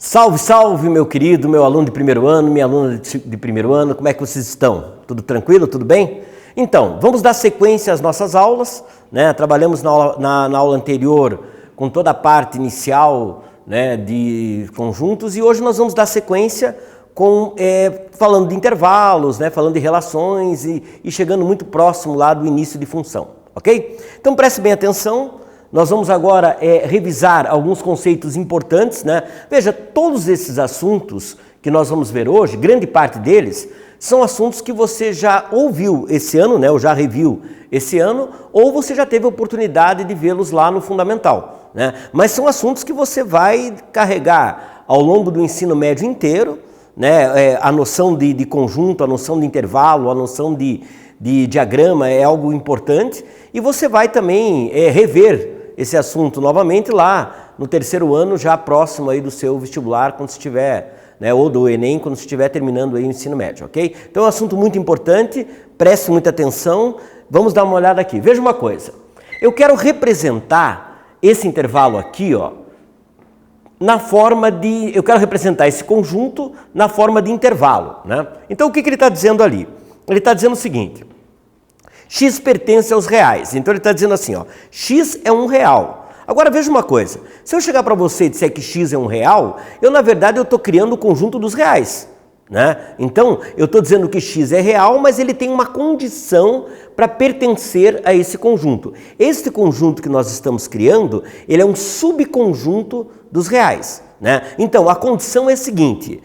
Salve, salve, meu querido, meu aluno de primeiro ano, minha aluna de primeiro ano, como é que vocês estão? Tudo tranquilo, tudo bem? Então, vamos dar sequência às nossas aulas, né? Trabalhamos na aula anterior com toda a parte inicial, né, de conjuntos, e hoje nós vamos dar sequência falando de intervalos, né, falando de relações e chegando muito próximo lá do início de função, ok? Então preste bem atenção. Nós vamos agora revisar alguns conceitos importantes, né? Veja, todos esses assuntos que nós vamos ver hoje, grande parte deles, são assuntos que você já ouviu esse ano, né? Ou já reviu esse ano, ou você já teve a oportunidade de vê-los lá no Fundamental, né? Mas são assuntos que você vai carregar ao longo do ensino médio inteiro, né? A noção de conjunto, a noção de intervalo, a noção de diagrama é algo importante, e você vai também rever esse assunto novamente lá no terceiro ano, já próximo aí do seu vestibular, quando estiver, né, ou do Enem, quando estiver terminando aí o ensino médio, ok? Então é um assunto muito importante, preste muita atenção, vamos dar uma olhada aqui. Veja uma coisa, eu quero representar esse intervalo aqui, ó, eu quero representar esse conjunto na forma de intervalo, né? Então o que ele está dizendo ali? Ele está dizendo o seguinte: x pertence aos reais. Então ele está dizendo assim, ó, x é um real. Agora veja uma coisa, se eu chegar para você e disser que x é um real, na verdade eu estou criando o conjunto dos reais, né? Então eu estou dizendo que x é real, mas ele tem uma condição para pertencer a esse conjunto. Este conjunto que nós estamos criando, ele é um subconjunto dos reais, né? Então a condição é a seguinte: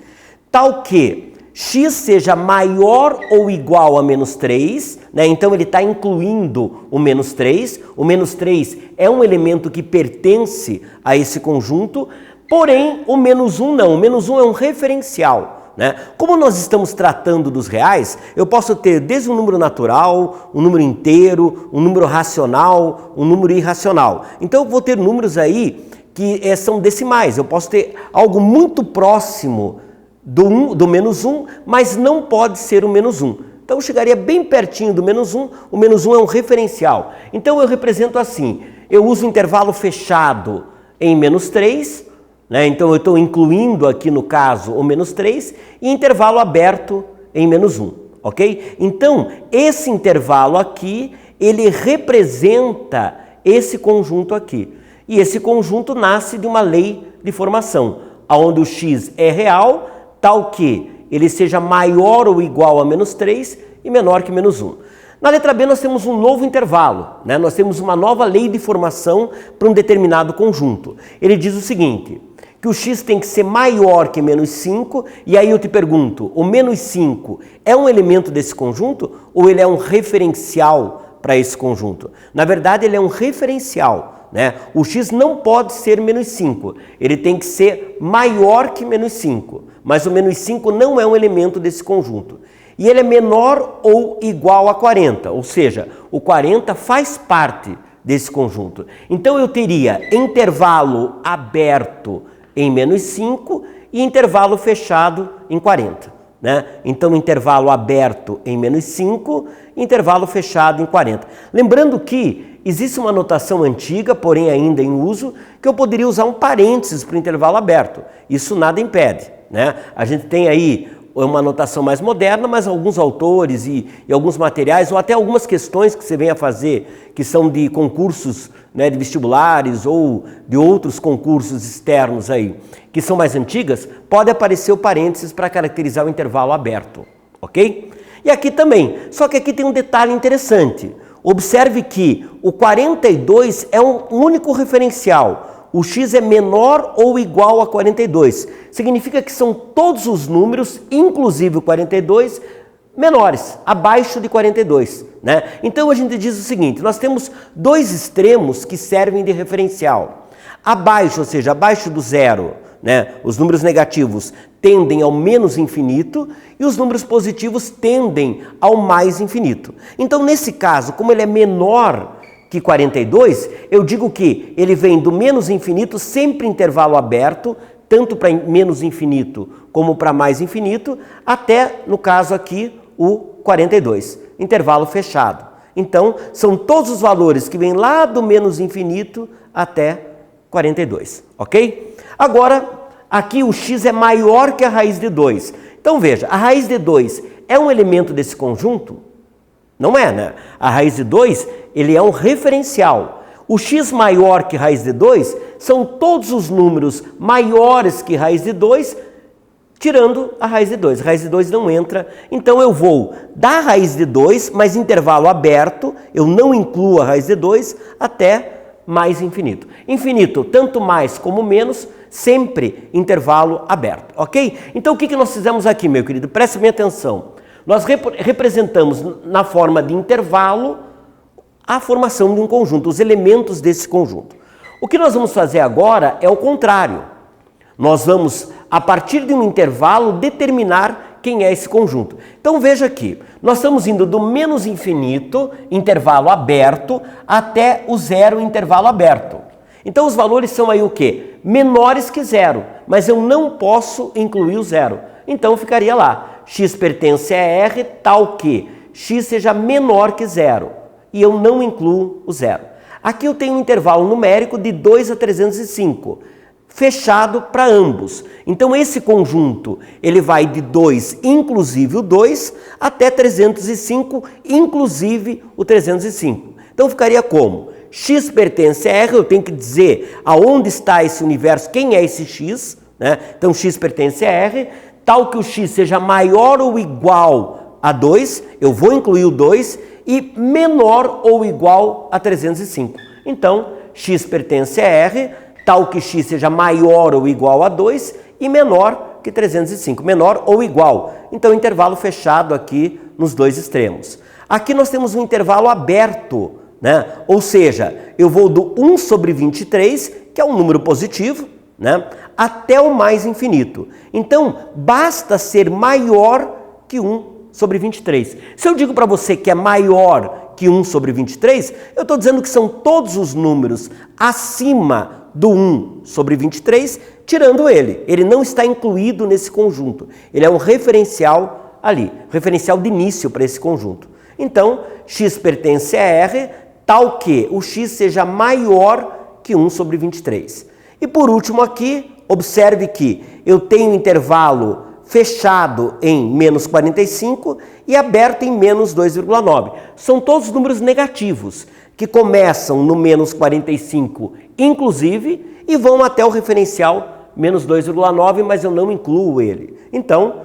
tal que x seja maior ou igual a menos 3, né? Então ele está incluindo o menos 3. O menos 3 é um elemento que pertence a esse conjunto, porém o menos 1 não. O menos 1 é um referencial, né? Como nós estamos tratando dos reais, eu posso ter desde um número natural, um número inteiro, um número racional, um número irracional. Então eu vou ter números aí que são decimais. Eu posso ter algo muito próximo do menos 1, mas não pode ser o menos 1. Então eu chegaria bem pertinho do menos 1, o menos 1 é um referencial. Então eu represento assim, eu uso intervalo fechado em menos 3, né? Então eu estou incluindo aqui no caso o menos 3, e intervalo aberto em menos 1, ok? Então esse intervalo aqui, ele representa esse conjunto aqui. E esse conjunto nasce de uma lei de formação, onde o x é real, tal que ele seja maior ou igual a menos 3 e menor que menos 1. Na letra B nós temos um novo intervalo, né? Nós temos uma nova lei de formação para um determinado conjunto. Ele diz o seguinte, que o x tem que ser maior que menos 5, e aí eu te pergunto, o menos 5 é um elemento desse conjunto ou ele é um referencial para esse conjunto? Na verdade ele é um referencial, né? O x não pode ser menos 5, ele tem que ser maior que menos 5, mas o menos 5 não é um elemento desse conjunto. E ele é menor ou igual a 40, ou seja, o 40 faz parte desse conjunto. Então eu teria intervalo aberto em menos 5 e intervalo fechado em 40. Né? Então intervalo aberto em menos 5, intervalo fechado em 40. Lembrando que existe uma notação antiga, porém ainda em uso, que eu poderia usar um parênteses para o intervalo aberto. Isso nada impede, né? A gente tem aí uma notação mais moderna, mas alguns autores e alguns materiais, ou até algumas questões que você vem a fazer, que são de concursos, né, de vestibulares ou de outros concursos externos aí, que são mais antigas, pode aparecer o parênteses para caracterizar o intervalo aberto, ok? E aqui também, só que aqui tem um detalhe interessante. Observe que o 42 é um único referencial. O x é menor ou igual a 42. Significa que são todos os números, inclusive o 42, menores, abaixo de 42, né? Então a gente diz o seguinte, nós temos dois extremos que servem de referencial. Abaixo, ou seja, abaixo do zero, né? Os números negativos tendem ao menos infinito e os números positivos tendem ao mais infinito. Então nesse caso, como ele é menor que 42, eu digo que ele vem do menos infinito, sempre intervalo aberto, tanto para menos infinito como para mais infinito, até, no caso aqui, o 42, intervalo fechado. Então, são todos os valores que vêm lá do menos infinito até 42, ok? Agora, Aqui o x é maior que a raiz de 2. Então veja, a raiz de 2 é um elemento desse conjunto? Não é, né? A raiz de 2, ele é um referencial. O x maior que raiz de 2 são todos os números maiores que raiz de 2, tirando a raiz de 2. A raiz de 2 não entra. Então eu vou da raiz de 2, mas intervalo aberto, eu não incluo a raiz de 2, até mais infinito. Infinito, tanto mais como menos, sempre intervalo aberto, ok? Então o que nós fizemos aqui, meu querido? Preste bem atenção. Nós representamos na forma de intervalo a formação de um conjunto, os elementos desse conjunto. O que nós vamos fazer agora é o contrário. Nós vamos, a partir de um intervalo, determinar quem é esse conjunto. Então veja aqui, nós estamos indo do menos infinito, intervalo aberto, até o zero, intervalo aberto. Então os valores são aí o quê? Menores que zero, mas eu não posso incluir o zero. Então ficaria lá, x pertence a R tal que x seja menor que zero, e eu não incluo o zero. Aqui eu tenho um intervalo numérico de 2 a 305, fechado para ambos. Então esse conjunto, ele vai de 2, inclusive o 2, até 305, inclusive o 305. Então ficaria como? X pertence a R, eu tenho que dizer aonde está esse universo, quem é esse x, né? Então x pertence a R, tal que o x seja maior ou igual a 2, eu vou incluir o 2, e menor ou igual a 305. Então, x pertence a R, tal que x seja maior ou igual a 2 e menor que 305, menor ou igual. Então, intervalo fechado aqui nos dois extremos. Aqui nós temos um intervalo aberto, né? Ou seja, eu vou do 1 sobre 23, que é um número positivo, né? Até o mais infinito. Então, basta ser maior que 1 sobre 23. Se eu digo para você que é maior que 1 sobre 23, eu estou dizendo que são todos os números acima do 1 sobre 23, tirando ele. Ele não está incluído nesse conjunto. Ele é um referencial ali, referencial de início para esse conjunto. Então, x pertence a R, tal que o x seja maior que 1 sobre 23. E por último aqui, observe que eu tenho intervalo fechado em menos 45 e aberto em menos 2,9. São todos números negativos, que começam no menos 45, inclusive, e vão até o referencial menos 2,9, mas eu não incluo ele. Então,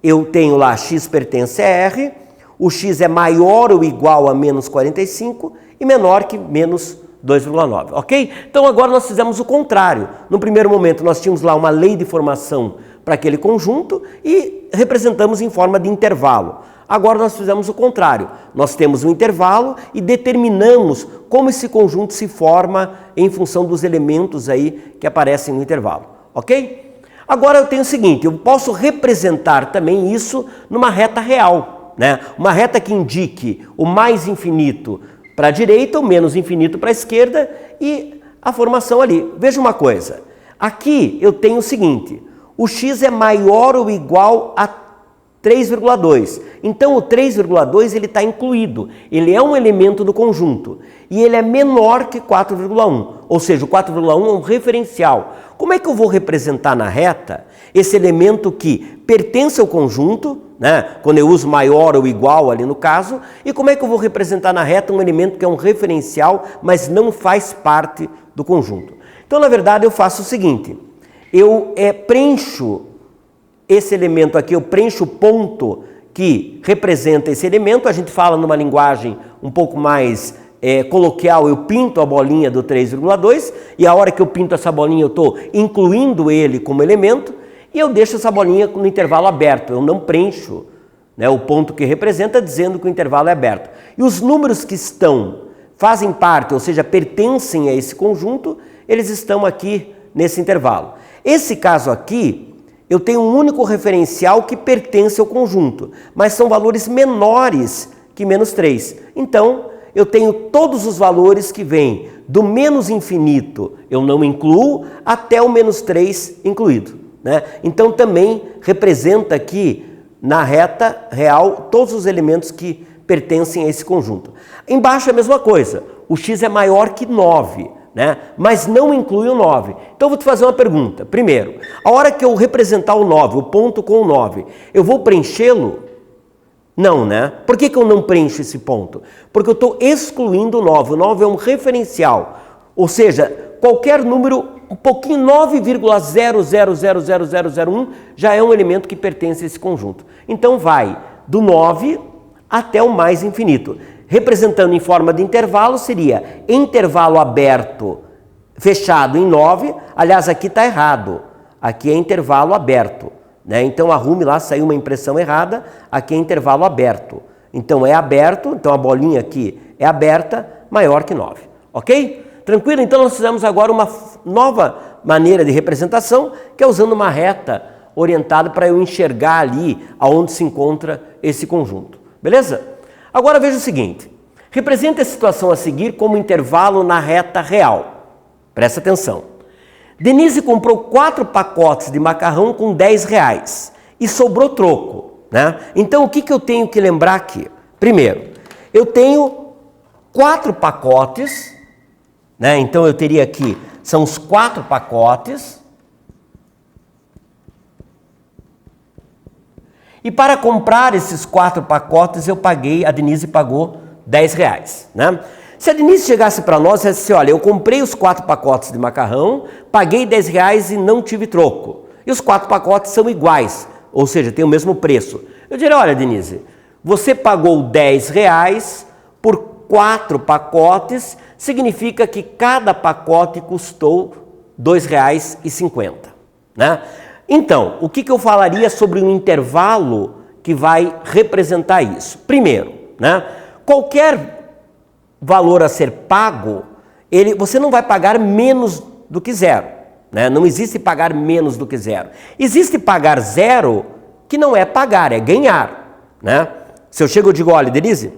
eu tenho lá x pertence a R, o x é maior ou igual a menos 45 e menor que menos 2,9, ok? Então agora nós fizemos o contrário. No primeiro momento nós tínhamos lá uma lei de formação para aquele conjunto e representamos em forma de intervalo. Agora nós fizemos o contrário. Nós temos um intervalo e determinamos como esse conjunto se forma em função dos elementos aí que aparecem no intervalo, ok? Agora eu tenho o seguinte, eu posso representar também isso numa reta real, né? Uma reta que indique o mais infinito para a direita, o menos infinito para a esquerda e a formação ali. Veja uma coisa, aqui eu tenho o seguinte, o x é maior ou igual a 3,2. Então o 3,2 ele está incluído, ele é um elemento do conjunto e ele é menor que 4,1, ou seja, o 4,1 é um referencial. Como é que eu vou representar na reta esse elemento que pertence ao conjunto, né? Quando eu uso maior ou igual ali no caso, e como é que eu vou representar na reta um elemento que é um referencial, mas não faz parte do conjunto? Então, na verdade, eu faço o seguinte, eu preencho esse elemento aqui, eu preencho o ponto que representa esse elemento, a gente fala numa linguagem um pouco mais coloquial, eu pinto a bolinha do 3,2 e a hora que eu pinto essa bolinha eu estou incluindo ele como elemento e eu deixo essa bolinha no intervalo aberto, eu não preencho, né, o ponto que representa dizendo que o intervalo é aberto. E os números que fazem parte, ou seja, pertencem a esse conjunto, eles estão aqui nesse intervalo. Esse caso aqui, eu tenho um único referencial que pertence ao conjunto, mas são valores menores que menos 3. Então, eu tenho todos os valores que vêm do menos infinito, eu não incluo, até o menos 3 incluído, né? Então, também representa aqui, na reta real, todos os elementos que pertencem a esse conjunto. Embaixo é a mesma coisa, o x é maior que 9, né? Mas não inclui o 9. Então eu vou te fazer uma pergunta. Primeiro, a hora que eu representar o 9, o ponto com o 9, eu vou preenchê-lo? Não, né? Por que eu não preencho esse ponto? Porque eu estou excluindo o 9. O 9 é um referencial. Ou seja, qualquer número, um pouquinho 9,000001 já é um elemento que pertence a esse conjunto. Então vai do 9 até o mais infinito. Representando em forma de intervalo, seria intervalo aberto, fechado em 9. Aliás, aqui está errado. Aqui é intervalo aberto, né? Então arrume lá, saiu uma impressão errada. Aqui é intervalo aberto. Então é aberto, então a bolinha aqui é aberta, maior que 9. Ok? Tranquilo? Então nós fizemos agora uma nova maneira de representação, que é usando uma reta orientada para eu enxergar ali aonde se encontra esse conjunto. Beleza? Agora veja o seguinte, represente a situação a seguir como intervalo na reta real. Presta atenção. Denise comprou 4 pacotes de macarrão com R$10 e sobrou troco, né? Então o que eu tenho que lembrar aqui? Primeiro, eu tenho 4 pacotes, né? Então eu teria aqui, são os 4 pacotes. E para comprar esses 4 pacotes, a Denise pagou R$10, né? Se a Denise chegasse para nós e dissesse, olha, eu comprei os 4 pacotes de macarrão, paguei R$10 e não tive troco. E os 4 pacotes são iguais, ou seja, tem o mesmo preço. Eu diria, olha, Denise, você pagou R$10 por 4 pacotes, significa que cada pacote custou R$2,50, né? Então, o que eu falaria sobre um intervalo que vai representar isso? Primeiro, né, qualquer valor a ser pago, você não vai pagar menos do que zero, né? Não existe pagar menos do que zero. Existe pagar zero, que não é pagar, é ganhar, né? Se eu chego e digo, olha, Denise,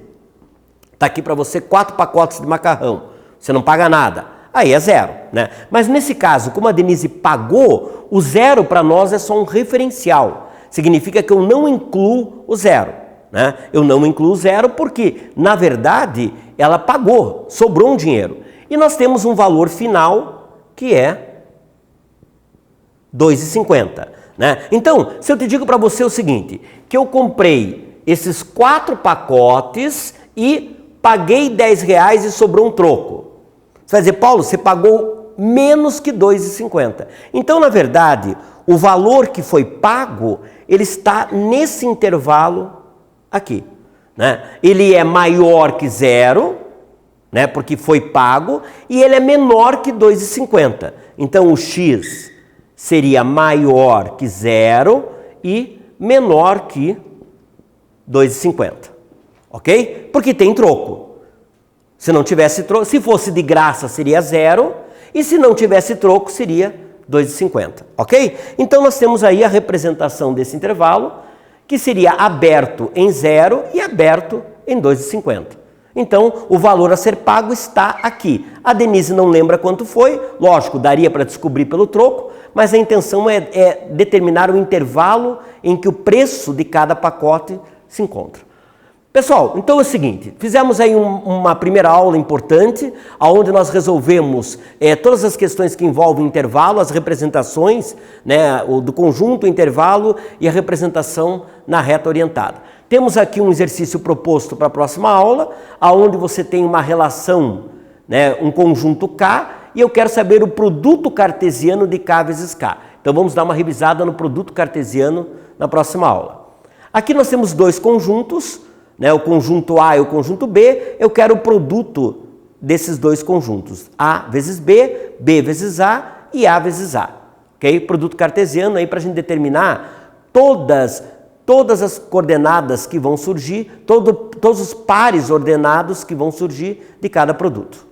está aqui para você 4 pacotes de macarrão, você não paga nada. Aí é zero, né? Mas nesse caso, como a Denise pagou, o zero para nós é só um referencial. Significa que eu não incluo o zero, né? Eu não incluo o zero porque, na verdade, ela pagou, sobrou um dinheiro. E nós temos um valor final que é R$2,50, né? Então, se eu te digo para você o seguinte, que eu comprei esses 4 pacotes e paguei R$10 e sobrou um troco. Você vai dizer, Paulo, você pagou menos que R$2,50. Então, na verdade, o valor que foi pago, ele está nesse intervalo aqui, né? Ele é maior que zero, né? Porque foi pago, e ele é menor que R$2,50. Então, o X seria maior que zero e menor que R$2,50. Ok? Porque tem troco. Se não tivesse troco, se fosse de graça seria zero, e se não tivesse troco seria R$2,50, ok? Então nós temos aí a representação desse intervalo, que seria aberto em zero e aberto em R$2,50. Então o valor a ser pago está aqui. A Denise não lembra quanto foi, lógico, daria para descobrir pelo troco, mas a intenção é determinar o intervalo em que o preço de cada pacote se encontra. Pessoal, então é o seguinte, fizemos aí uma primeira aula importante, onde nós resolvemos todas as questões que envolvem intervalo, as representações, né, do conjunto, o intervalo e a representação na reta orientada. Temos aqui um exercício proposto para a próxima aula, onde você tem uma relação, né, um conjunto K, e eu quero saber o produto cartesiano de K vezes K. Então vamos dar uma revisada no produto cartesiano na próxima aula. Aqui nós temos 2 conjuntos, né, o conjunto A e o conjunto B, eu quero o produto desses 2 conjuntos, A vezes B, B vezes A e A vezes A, ok? Produto cartesiano aí para a gente determinar todas as coordenadas que vão surgir, todos os pares ordenados que vão surgir de cada produto.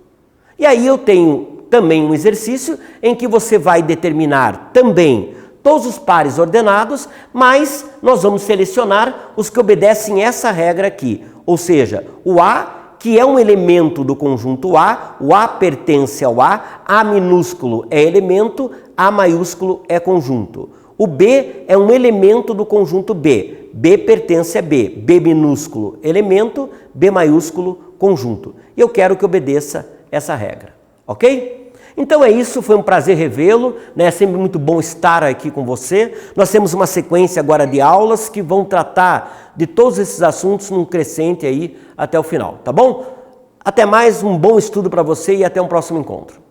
E aí eu tenho também um exercício em que você vai determinar também todos os pares ordenados, mas nós vamos selecionar os que obedecem essa regra aqui, ou seja, o A, que é um elemento do conjunto A, o A pertence ao A minúsculo é elemento, A maiúsculo é conjunto. O B é um elemento do conjunto B, B pertence a B, B minúsculo elemento, B maiúsculo conjunto. E eu quero que obedeça essa regra, ok? Então é isso, foi um prazer revê-lo, né? É sempre muito bom estar aqui com você. Nós temos uma sequência agora de aulas que vão tratar de todos esses assuntos num crescente aí até o final, tá bom? Até mais, um bom estudo para você e até um próximo encontro.